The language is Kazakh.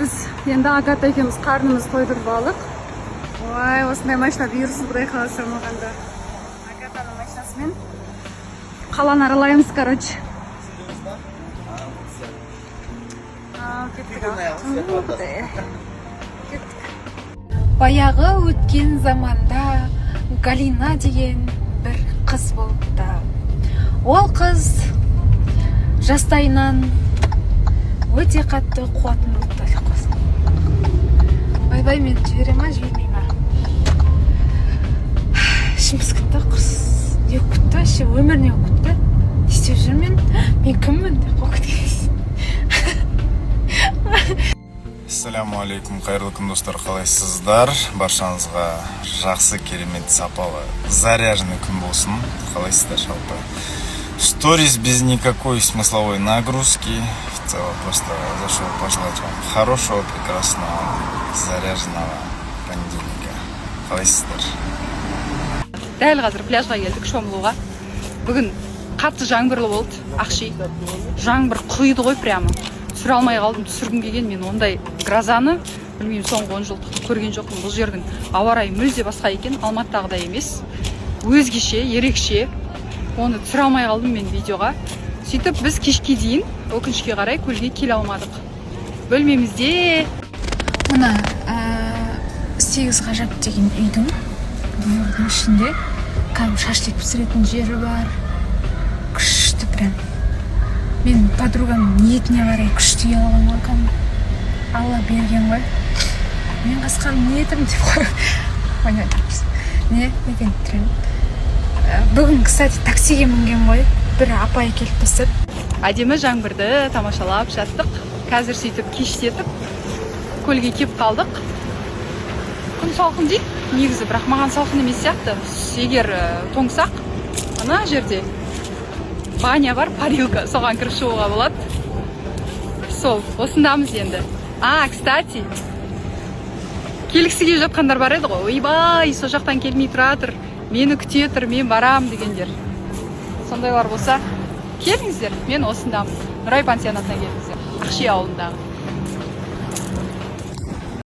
біз енді Агата екеуміз қарнымыз тойдырып алдық. Ой, осындай машина бұйырсын, құдай қаласа мағанда. Агатаның машинасымен қаланы аралаймыз, короче. Баяғы өткен заманда Галина деген бір қыз болыпты. Ол қыз жастайынан өте қатты қуатын болыпты. Ойбай, мен жібере ма, жібермей ма? Ішіміз күтті, қыз не күтті, өмір не күтті. Істеп жүрмен, мен кіммін деп қоқыт. Ассаламу алейкум, қайырлы күн достар, қалайсыздар? Баршаңызға жақсы, керемет, сапалы, заряженный күн болсын. Қалайсыздар жалпы? Сторис без никакой смысловой нагрузки. В целом просто зашел пожелать вам хорошего, прекрасного, заряженного понедельника. Қалайсыздар? Дәл қазір пляжға келдік шомылуға. Бүгін қатты жаңбырлы болды, ақши. Жаңбыр құйды ғой прямо. Түсіре алмай қалдым, түсіргім келген. Мен ондай грозаны, білмеймін, соңғы 10 жылдық көрген жоқпын. Бұл жердің ауа райы мүлде басқа екен, Алматыдағыдай емес. Өзгеше, ерекше. Оны түсіре алмай қалдым мен видеоға. Сөйтіп біз кешке дейін, өкінішке қарай, көлге келе алмадық. Бөлмемізде мына 8 ғажап деген үйдің ішінде кәдімгі шашлик пісіретін жері бар. Күшті прям. Мен подругам ниетіне қарай күшті алған ғой, кәдімгі. Алла берген ғой. Мен қасқан ниетім деп қой. Ойнайтырмыз. Не екен түрен. Бүгін, кстати, таксиге мінген ғой. Бір апай келіп бастады. Әдемі жаңбырды тамашалап жаттық. Қазір сөйтіп кештетіп көлге кеп қалдық. Күн салқын дейді, негізі, бірақ маған салқын емес сияқты. Егер тоңсақ, ана жерде баня бар, парилка, соған кіріп шығуға болады. Сол, осындамыз енді. Кстати, келгісі келіп жатқандар бар еді ғой. Ойбай, со жақтан келмей тұратыр, мені күте тұр, мен барам дегендер. Сондайлар болса, келіңіздер, мен осындамын. Нұрай пансионатына келіңіздер, Ақши ауылындағы.